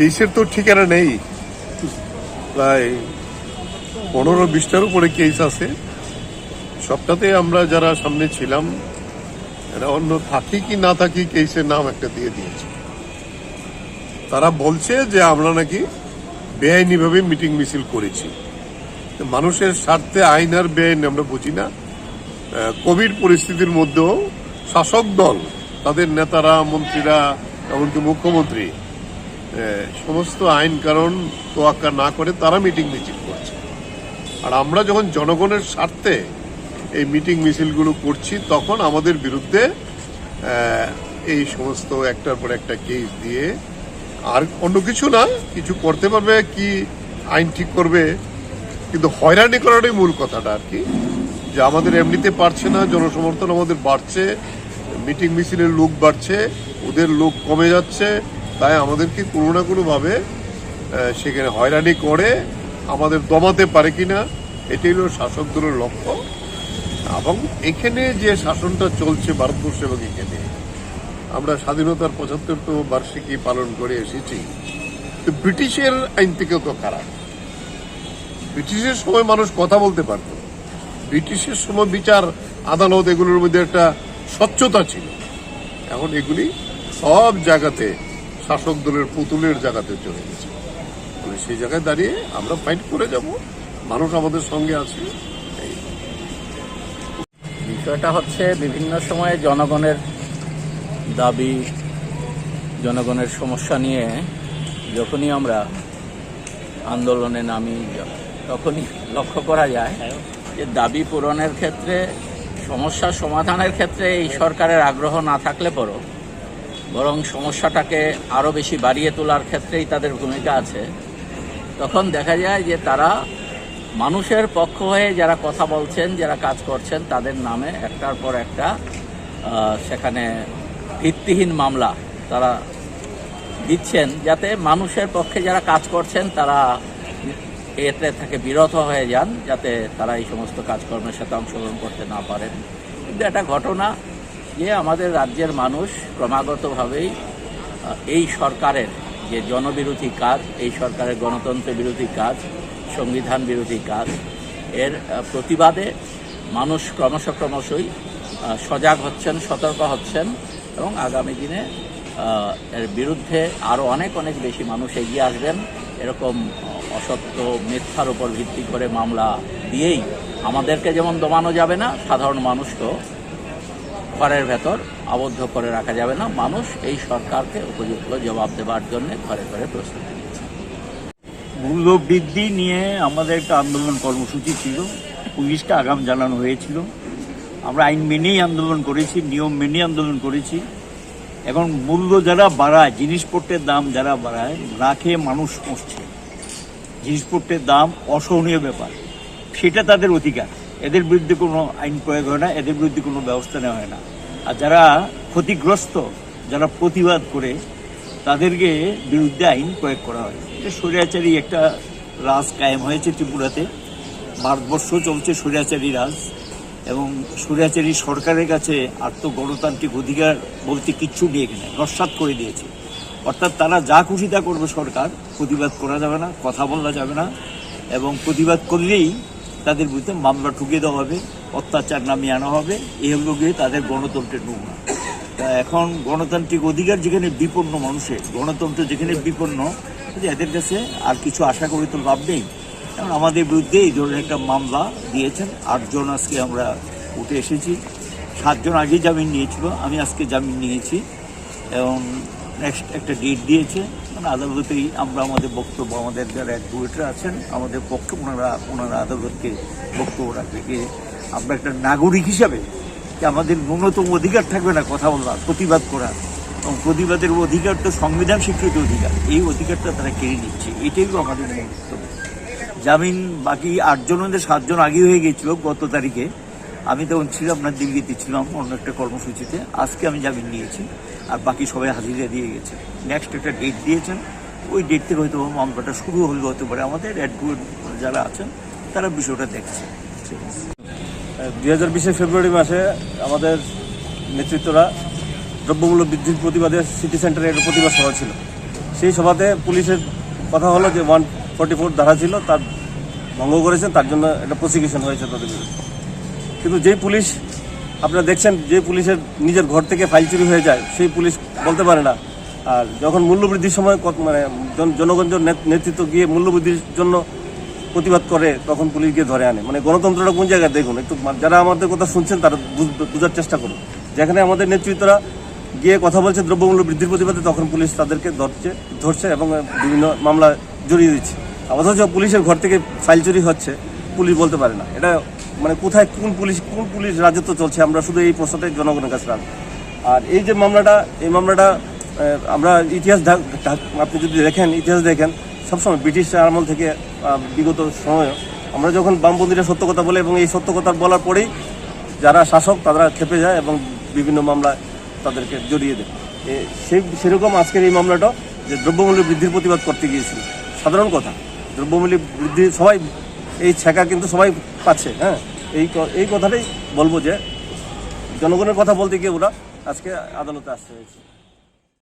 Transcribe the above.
কেসের তো ঠিকানা নেই। প্রায় 15-20টার উপরে কেস আছে। সবটাতে আমরা যারা সামনে ছিলাম এরা অন্য থাকি কি না থাকি কেসের নাম একটা দিয়ে দিয়েছে। তারা বলছে যে আমরা নাকি বেআইনিভাবে মিটিং মিছিল করেছি। মানুষের স্বার্থে আইন আর বেআইন আমরা বুঝি না। কোভিড পরিস্থিতির মধ্যেও শাসক দল, তাদের নেতারা, মন্ত্রীরা, এমনকি মুখ্যমন্ত্রী সমস্ত আইন কারণ তোয়াক্কা না করে তারা মিটিং মিছিল করছে। আর আমরা যখন জনগণের স্বার্থে এই মিটিং মিছিলগুলো করছি তখন আমাদের বিরুদ্ধে এই সমস্ত একটার পর একটা কেস দিয়ে, আর অন্য কিছু না, কিছু করতে পারবে কি আইন ঠিক করবে, কিন্তু হয়রানি করাটাই মূল কথাটা আর কি। যে আমাদের এমনিতে পারছে না, জনসমর্থন আমাদের বাড়ছে, মিটিং মিছিলের লোক বাড়ছে, ওদের লোক কমে যাচ্ছে, তাই আমাদেরকে কোনো না কোনোভাবে সেখানে হয়রানি করে আমাদের দমাতে পারে কিনা, এটাই হলো শাসক দলের লক্ষ্য। এবং এখানে যে শাসনটা চলছে ভারতবর্ষে, এবং এখানে আমরা স্বাধীনতার 75তম বার্ষিকী পালন করে এসেছি, তো ব্রিটিশের আইন থেকেও তো খারাপ। ব্রিটিশের সময় মানুষ কথা বলতে পারত, ব্রিটিশের সময় বিচার আদালত এগুলোর মধ্যে একটা স্বচ্ছতা ছিল। এখন এগুলি সব জায়গাতে শাসক দলের পুতুলের জায়গাতে চলে গেছে। সেই জায়গায় দাঁড়িয়ে আমরা ফাইট করে যাব, মানুষ আমাদের সঙ্গে আছে। বিষয়টা হচ্ছে বিভিন্ন সময়ে জনগণের দাবি, জনগণের সমস্যা নিয়ে যখনই আমরা আন্দোলনে নামি তখনই লক্ষ্য করা যায় যে দাবি পূরণের ক্ষেত্রে, সমস্যা সমাধানের ক্ষেত্রে এই সরকারের আগ্রহ না থাকলে বরং সমস্যাটাকে আরও বেশি বাড়িয়ে তোলার ক্ষেত্রেই তাদের ভূমিকা আছে। তখন দেখা যায় যে তারা মানুষের পক্ষ হয়ে যারা কথা বলছেন, যারা কাজ করছেন, তাদের নামে একটার পর একটা সেখানে ভিত্তিহীন মামলা তারা দিচ্ছেন, যাতে মানুষের পক্ষে যারা কাজ করছেন তারা এতে থেকে বিরত হয়ে যান, যাতে তারা এই সমস্ত কাজকর্মের সাথে অংশগ্রহণ করতে না পারেন। কিন্তু এটা ঘটনা যে আমাদের রাজ্যের মানুষ ক্রমাগতভাবেই এই সরকারের যে জনবিরোধী কাজ, এই সরকারের গণতন্ত্র বিরোধী কাজ, সংবিধান বিরোধী কাজ, এর প্রতিবাদে মানুষ ক্রমশই সজাগ হচ্ছেন, সতর্ক হচ্ছেন, এবং আগামী দিনে এর বিরুদ্ধে আরও অনেক বেশি মানুষ এগিয়ে আসবেন। এরকম অসত্য মিথ্যার উপর ভিত্তি করে মামলা দিয়েই আমাদেরকে যেমন দমানো যাবে না, সাধারণ মানুষকেও ঘরের ভেতর আবদ্ধ করে রাখা যাবে না। মানুষ এই সরকারকে উপযুক্ত জবাব দেওয়ার জন্য ঘরে ঘরে প্রস্তুতি নিচ্ছে। মূল্য বৃদ্ধি নিয়ে আমাদের একটা আন্দোলন কর্মসূচি ছিল, পুলিশকে আগাম জানানো হয়েছিল। আমরা আইন মেনেই আন্দোলন করেছি, নিয়ম মেনেই আন্দোলন করেছি। এখন মূল্য যারা বাড়ায়, জিনিসপত্রের দাম যারা বাড়ায়, না খেয়ে মানুষ মরছে, জিনিসপত্রের দাম অসহনীয় ব্যাপার, সেটা তাদের অধিকার। এদের বিরুদ্ধে কোনো আইন প্রয়োগ হয় না, এদের বিরুদ্ধে কোনো ব্যবস্থা নেওয়া হয় না। আর যারা ক্ষতিগ্রস্ত, যারা প্রতিবাদ করে, তাদেরকে বিরুদ্ধে আইন প্রয়োগ করা হয়। এটা স্বৈরাচারী একটা রাজ কায়েম হয়েছে ত্রিপুরাতে। ভারতবর্ষ চলছে স্বৈরাচারী রাজ, এবং স্বৈরাচারী সরকারের কাছে আত্মগণতান্ত্রিক অধিকার বলতে কিচ্ছু নেই, এখানে নস্যাৎ করে দিয়েছে। অর্থাৎ তারা যা খুশি তা করবে, সরকার প্রতিবাদ করা যাবে না, কথা বলা যাবে না, এবং প্রতিবাদ করলেই তাদের বিরুদ্ধে মামলা ঠুকিয়ে দেওয়া হবে, অত্যাচার নামিয়ে আনা হবে। এই হলো গিয়ে তাদের গণতন্ত্রের নমুনা। তা এখন গণতান্ত্রিক অধিকার যেখানে বিপন্ন, মানুষের গণতন্ত্র যেখানে বিপন্ন, এদের কাছে আর কিছু আশা করে তো লাভ নেই। কারণ আমাদের বিরুদ্ধে এই ধরনের একটা মামলা দিয়েছেন। 8 জন আজকে আমরা উঠে এসেছি, 7 জন আগেই জামিন নিয়েছিল, আমি আজকে জামিন নিয়েছি, এবং নেক্সট একটা ডেট দিয়েছে। মানে আদালতেই আমরা আমাদের বক্তব্য, আমাদের যারা অ্যাডভোকেটরা আছেন আমাদের পক্ষে, ওনারা আদালতকে বক্তব্য রাখবে যে আমরা একটা নাগরিক হিসাবে যে আমাদের ন্যূনতম অধিকার থাকবে না কথা বলার, প্রতিবাদ করার, এবং প্রতিবাদের অধিকার তো সংবিধান স্বীকৃত অধিকার, এই অধিকারটা তারা কেড়ে নিচ্ছে। এটাই আমাদের বক্তব্য। জামিন বাকি 8 জনের 7 জন আগে হয়ে গেছিল গত তারিখে। আমি তখন ছিলাম না, দিল্লিতে ছিলাম অন্য একটা কর্মসূচিতে। আজকে আমি জামিন নিয়েছি, আর বাকি সবাই হাজিরা দিয়ে গেছে। নেক্সট একটা ডেট দিয়েছেন, ওই ডেট থেকে হয়তো মামলাটা শুরু হলে হতে পারে। আমাদের অ্যাডভোকেট যারা আছেন তারা বিষয়টা দেখছে। 2020 ফেব্রুয়ারি মাসে আমাদের নেতৃত্বরা দ্রব্যমূল্য বৃদ্ধির প্রতিবাদে সিটি সেন্টারে একটা প্রতিবাদ সভা ছিল। সেই সভাতে পুলিশের কথা হলো যে 144 ধারা ছিল তার ভঙ্গ করেছেন, তার জন্য একটা প্রসিকিউশন হয়েছে তাদের বিরুদ্ধে। কিন্তু যেই পুলিশ আপনারা দেখছেন, যে পুলিশের নিজের ঘর থেকে ফাইল চুরি হয়ে যায়, সেই পুলিশ বলতে পারে না। আর যখন মূল্যবৃদ্ধির সময় মানে জনগণের নেতৃত্ব গিয়ে মূল্যবৃদ্ধির জন্য প্রতিবাদ করে, তখন পুলিশ গিয়ে ধরে আনে। মানে গণতন্ত্রটা কোন জায়গায় দেখুন, একটু যারা আমাদের কথা শুনছেন তারা বোঝার চেষ্টা করুন। যেখানে আমাদের নেতৃত্বরা গিয়ে কথা বলছে দ্রব্যমূল্য বৃদ্ধির প্রতিবাদে, তখন পুলিশ তাদেরকে ধরছে এবং বিভিন্ন মামলা জড়িয়ে দিচ্ছে। অথচ পুলিশের ঘর থেকে ফাইল চুরি হচ্ছে, পুলিশ বলতে পারে না। এটা মানে কোথায় কোন পুলিশ রাজত্ব চলছে, আমরা শুধু এই প্রশ্নটাই জনগণের কাছে রাখবো। আর এই যে মামলাটা, এই মামলাটা আমরা ইতিহাস আপনি যদি ইতিহাস দেখেন, সবসময় ব্রিটিশ আমল থেকে বিগত সময়ে আমরা যখন বামপন্থীরা সত্য কথা বলে এবং এই সত্য কথা বলার পরেই যারা শাসক তারা খেপে যায় এবং বিভিন্ন মামলায় তাদেরকে জড়িয়ে দেয়। সেরকম আজকের এই মামলাটা যে দ্রব্যমূল্য বৃদ্ধির প্রতিবাদ করতে গিয়েছিল, সাধারণ কথা, দ্রব্যমূল্য বৃদ্ধি সবাই এই ছেঁকা কিন্তু সবাই পাচ্ছে। হ্যাঁ, এই কথাটাই বলবো যে জনগণের কথা বলতে গিয়ে ওরা আজকে আদালতে আসতে হয়েছে।